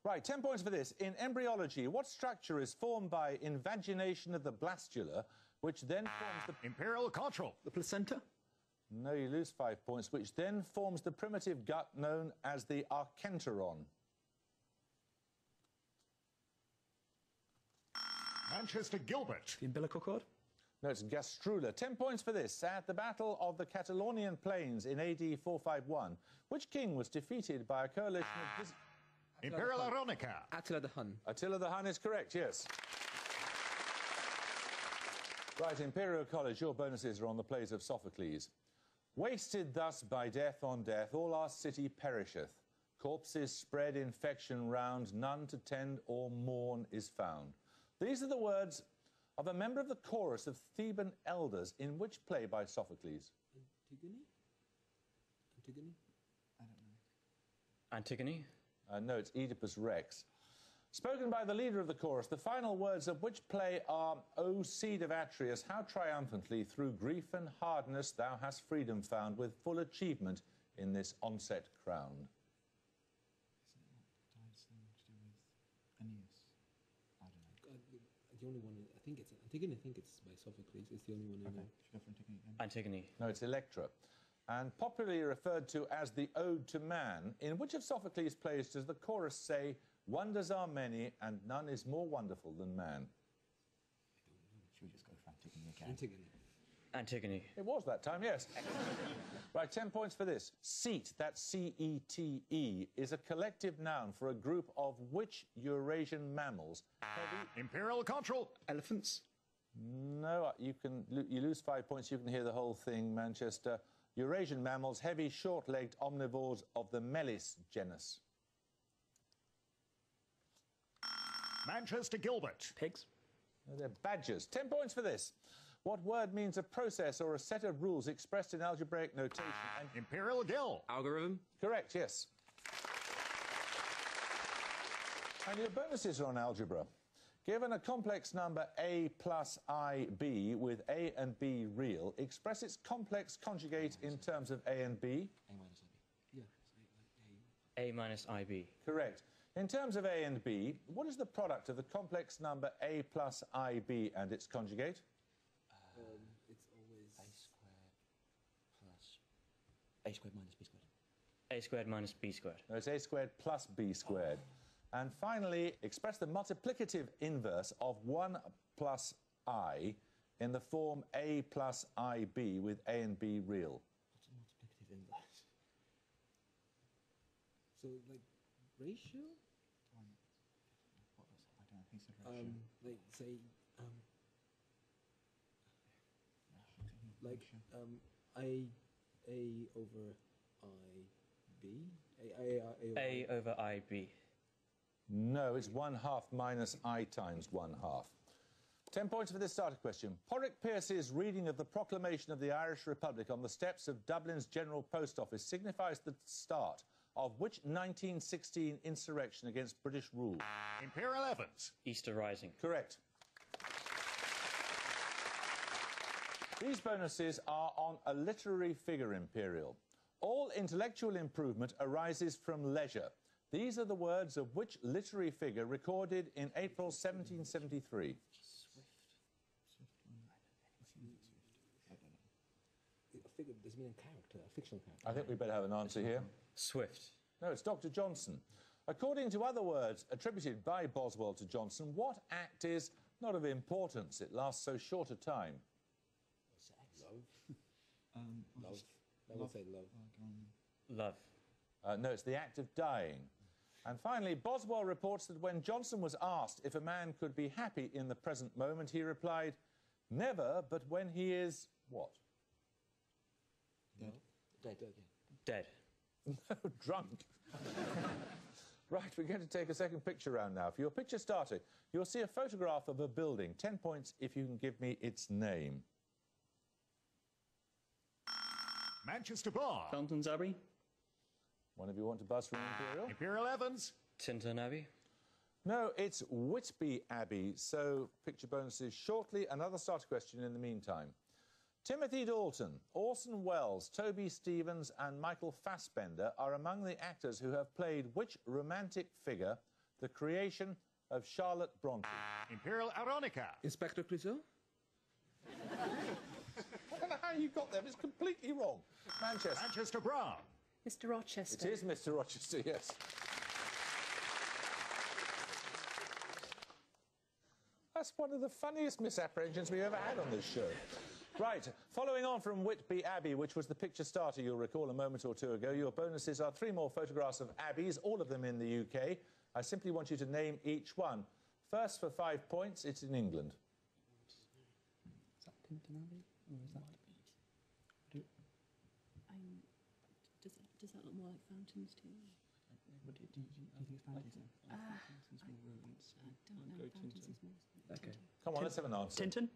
Right, 10 points for this. In embryology, what structure is formed by invagination of the blastula, which then forms the... Imperial College. The placenta? No, you lose 5 points, which then forms the primitive gut known as the archenteron. Manchester Gilbert. The umbilical cord? No, it's gastrula. 10 points for this. At the Battle of the Catalonian Plains in AD 451, which king was defeated by a coalition of... Imperial Aronica. Attila the Hun. Attila the Hun is correct, yes. Right, Imperial College, your bonuses are on the plays of Sophocles. Wasted thus by death on death, all our city perisheth. Corpses spread infection round, none to tend or mourn is found. These are the words of a member of the chorus of Theban elders in which play by Sophocles? Antigone? Antigone? I don't know. Antigone? No, it's Oedipus Rex. Spoken by the leader of the chorus, the final words of which play are, O seed of Atreus, how triumphantly through grief and hardness thou hast freedom found, with full achievement in this onset crowned. The only one, I think it's Antigone. I think it's by Sophocles. It's the only one I know. Should go for Antigone. Antigone. No, it's Electra. And popularly referred to as the Ode to Man, in which of Sophocles' plays does the chorus say, wonders are many and none is more wonderful than man? Should we just go for Antigone again? Antigone. Antigone. It was that time, yes. Right, 10 points for this. Seat, that's C-E-T-E, is a collective noun for a group of which Eurasian mammals? Imperial College. Elephants? No, you lose 5 points. You can hear the whole thing, Manchester. Eurasian mammals, heavy, short-legged omnivores of the Melis genus. Manchester Gilbert. Pigs? No, they're badgers. 10 points for this. What word means a process or a set of rules expressed in algebraic notation? And Imperial Gill. Algorithm? correct, yes. And your bonuses are on algebra. Given a complex number a plus ib with a and b real, express its complex conjugate in terms of a and b. A minus IB. Yeah. A minus IB. Correct. In terms of a and b, what is the product of the complex number a plus ib and its conjugate? It's always A squared minus B squared. A squared minus B squared. No, it's a squared plus b squared. And finally, express the multiplicative inverse of 1 plus I in the form a plus ib with a and b real. What's a multiplicative inverse? So, like, ratio? What was it? I don't know. He said ratio. Like, say, like, A over IB? A over IB. No, it's 1/2 minus I times 1/2. 10 points for this starter question. Porrick Pierce's reading of the proclamation of the Irish Republic on the steps of Dublin's General Post Office signifies the start of which 1916 insurrection against British rule? Imperial Evans. Easter Rising. Correct. These bonuses are on a literary figure, Imperial. All intellectual improvement arises from leisure. These are the words of which literary figure recorded in April 1773? A figure, does it mean a character, a fictional character? I think we better have an answer here. Swift. No, it's Dr. Johnson. According to other words attributed by Boswell to Johnson, what act is not of importance? It lasts so short a time. Love. Love. I would say love. Love. No, it's the act of dying. And finally, Boswell reports that when Johnson was asked if a man could be happy in the present moment, he replied, never, but when he is what? Dead. Dead. Dead. No, drunk. Right, we're going to take a second picture round now. For your picture starter, you'll see a photograph of a building. 10 points if you can give me its name. Manchester Bar. Fountains Abbey. One of you want to buzz for Imperial? Imperial Evans. Tintern Abbey. No, it's Whitby Abbey. So, picture bonuses shortly. Another starter question in the meantime. Timothy Dalton, Orson Welles, Toby Stephens and Michael Fassbender are among the actors who have played which romantic figure the creation of Charlotte Bronte? Imperial Aronica. Inspector Clouseau? I don't know how you got there, but it's completely wrong. Manchester. Manchester Brown. Mr. Rochester. It is Mr. Rochester, yes. That's one of the funniest misapprehensions we've ever had on this show. Right, following on from Whitby Abbey, which was the picture starter you'll recall a moment or two ago, your bonuses are 3 more photographs of abbeys, all of them in the UK. I simply want you to name each one. First, for 5 points, it's in England. Is that Tinton Abbey? Or is that... Does that look more like fountains to you? Do you think it's Fountains then? Fountains more ruins. I don't know. Fountains is more. Okay. Come on, let's have an answer. Tinton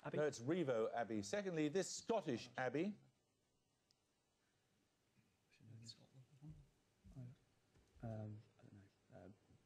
Abbey? No, it's Revo Abbey. Secondly, this Scottish Abbey. I don't know.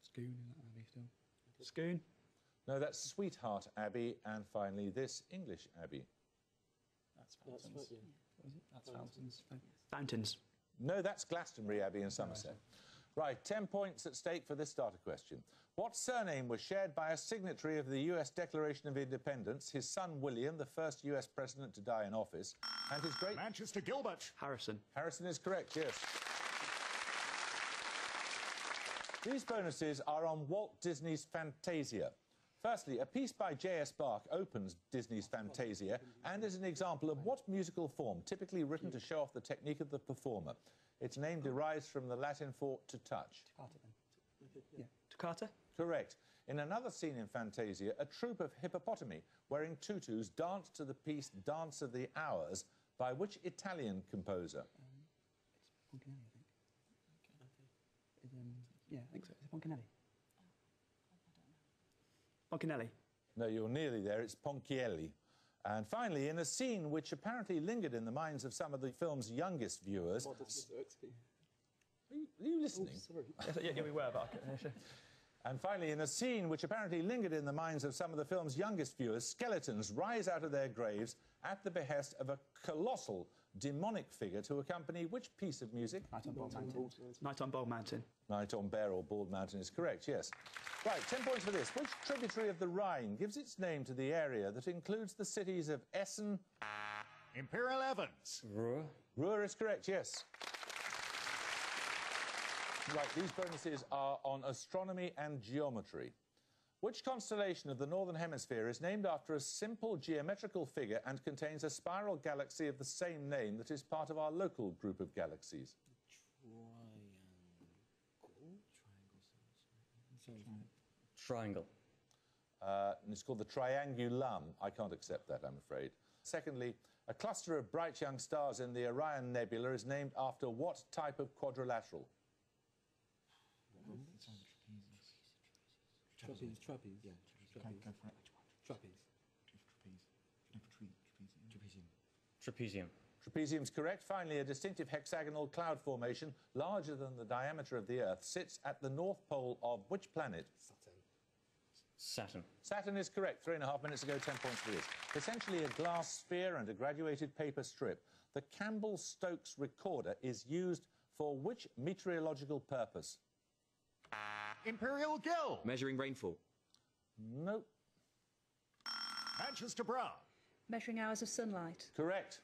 Scone, is that Abbey still? Scone? No, that's Sweetheart Abbey. And finally, this English Abbey. That's Fountains. What is it? That's Fountains. Fountains. No, that's Glastonbury Abbey in Somerset. Right, 10 points at stake for this starter question. What surname was shared by a signatory of the US Declaration of Independence, his son William, the first US president to die in office, and his great... Manchester Gilbert. Harrison. Harrison is correct, yes. These bonuses are on Walt Disney's Fantasia. Firstly, a piece by J.S. Bach opens Disney's Fantasia and is an example of what musical form, typically written to show off the technique of the performer. Its name derives from the Latin for to touch. Toccata then. Yeah. Toccata? Correct. In another scene in Fantasia, a troupe of hippopotami wearing tutus dance to the piece Dance of the Hours by which Italian composer? It's Poncanelli, I think. Yeah, I think so. Is it Poncanelli? Poncanelli. No, you're nearly there. It's Ponchielli. And finally, in a scene which apparently lingered in the minds of some of the film's youngest viewers... Are you listening? Oh, sorry. Yeah, we were, but I can... And finally, in a scene which apparently lingered in the minds of some of the film's youngest viewers, skeletons rise out of their graves at the behest of a colossal demonic figure to accompany which piece of music? Night on Bald Mountain. Night on Bald Mountain. Night on Bare or Bald Mountain is correct, yes. Right, 10 points for this. Which tributary of the Rhine gives its name to the area that includes the cities of Essen? Imperial Evans. Ruhr? Ruhr is correct, yes. Right, these bonuses are on astronomy and geometry. Which constellation of the Northern Hemisphere is named after a simple geometrical figure and contains a spiral galaxy of the same name that is part of our local group of galaxies? Triangle. And it's called the Triangulum. I can't accept that, I'm afraid. Secondly, a cluster of bright young stars in the Orion Nebula is named after what type of quadrilateral? Trapeze. Yeah. Trapeze. Go for it. Trapeze. Trapezium. Trapezium's correct. Finally, a distinctive hexagonal cloud formation larger than the diameter of the Earth sits at the north pole of which planet? Saturn. Saturn is correct. 3.5 minutes ago, 10 points for this. Essentially a glass sphere and a graduated paper strip. The Campbell-Stokes recorder is used for which meteorological purpose? Imperial Gill. Measuring rainfall. Nope. Manchester Brown. Measuring hours of sunlight. Correct.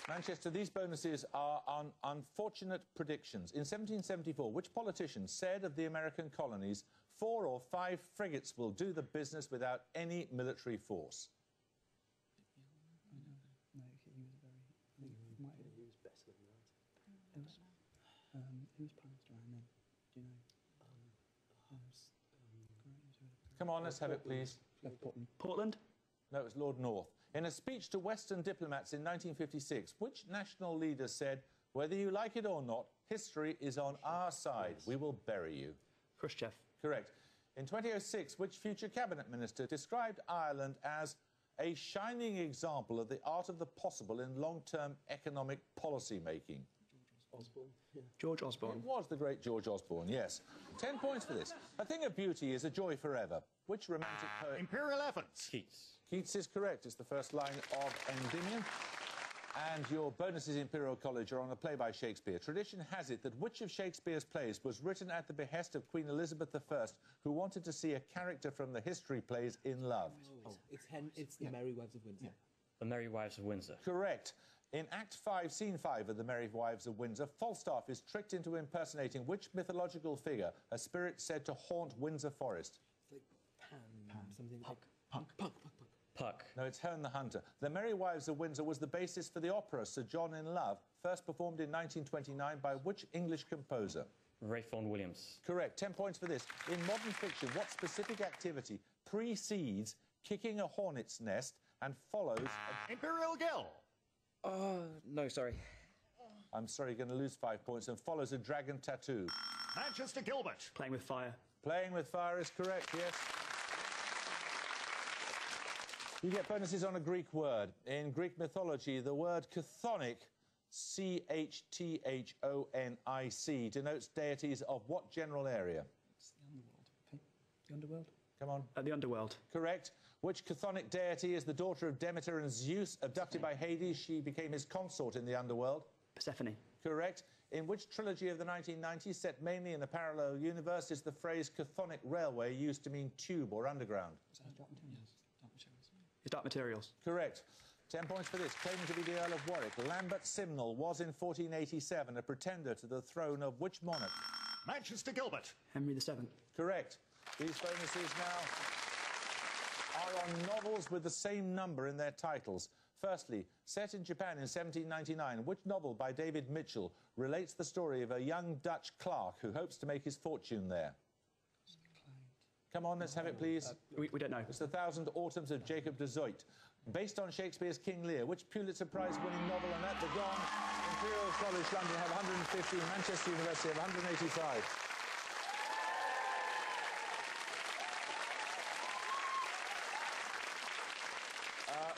Manchester, these bonuses are on unfortunate predictions. In 1774, which politician said of the American colonies, 4 or 5 frigates will do the business without any military force? No, he was very... I think he might have... He was better than that. Who was Prime Minister around then? Do you know? Come on, let's have it, please. Portland? No, it was Lord North. In a speech to Western diplomats in 1956, which national leader said, whether you like it or not, history is on our side. We will bury you? Khrushchev. Correct. In 2006, which future cabinet minister described Ireland as a shining example of the art of the possible in long-term economic policy making? Osborne. Yeah. George Osborne. It was the great George Osborne, yes. 10 points for this. A thing of beauty is a joy forever. Which romantic poet? Imperial Evans. Keats. Keats is correct. It's the first line of Endymion. And your bonuses, Imperial College, are on a play by Shakespeare. Tradition has it that which of Shakespeare's plays was written at the behest of Queen Elizabeth I, who wanted to see a character from the history plays in love? Oh, it's the Merry Wives of Windsor. The Merry Wives of Windsor. Correct. In Act 5, Scene 5 of The Merry Wives of Windsor, Falstaff is tricked into impersonating which mythological figure, a spirit said to haunt Windsor Forest? It's like Pan. Something like... Puck. Puck. No, it's Herne the Hunter. The Merry Wives of Windsor was the basis for the opera Sir John in Love, first performed in 1929 by which English composer? Ralph Vaughan Williams. Correct. 10 points for this. In modern fiction, what specific activity precedes kicking a hornet's nest and follows Imperial Gill. No, sorry. I'm sorry, you're going to lose 5 points, and follows a dragon tattoo? Manchester Gilbert. Playing with fire. Playing with fire is correct, yes. You get bonuses on a Greek word. In Greek mythology, the word chthonic, C-H-T-H-O-N-I-C, denotes deities of what general area? It's the underworld. Okay. The underworld. Come on. The underworld. Correct. Which chthonic deity is the daughter of Demeter and Zeus? Abducted by Hades, she became his consort in the underworld. Persephone. Correct. In which trilogy of the 1990s, set mainly in a parallel universe, is the phrase chthonic railway used to mean tube or underground? It's Dark Materials. Correct. 10 points for this. Claiming to be the Earl of Warwick, Lambert Simnel was in 1487 a pretender to the throne of which monarch? Manchester Gilbert. Henry VII. Correct. These bonuses now are on novels with the same number in their titles. Firstly, set in Japan in 1799, which novel by David Mitchell relates the story of a young Dutch clerk who hopes to make his fortune there? Come on, let's have it, please. We don't know. It's The Thousand Autumns of Jacob de Zoet. Based on Shakespeare's King Lear, which Pulitzer Prize-winning novel? And at the gong, Imperial College London have 115, Manchester University have 185.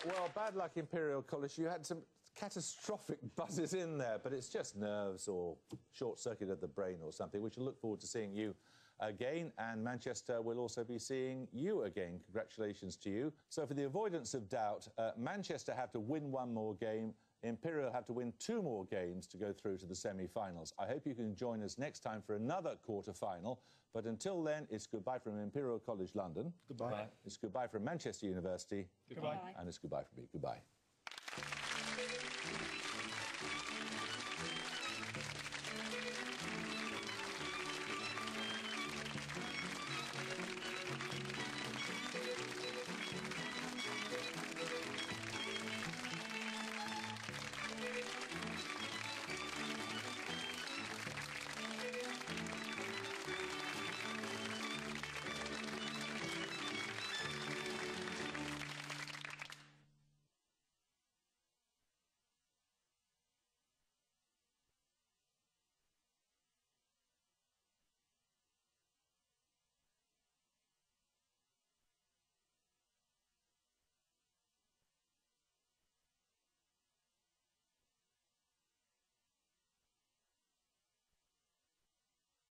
Well, bad luck, Imperial College. You had some catastrophic buzzes in there, but it's just nerves or short circuit of the brain or something. We shall look forward to seeing you again, and Manchester will also be seeing you again. Congratulations to you. So for the avoidance of doubt, Manchester have to win one more game. Imperial have to win 2 more games to go through to the semi-finals. I hope you can join us next time for another quarter-final. But until then, it's goodbye from Imperial College London. Goodbye. It's goodbye from Manchester University. Goodbye. And it's goodbye from me. Goodbye.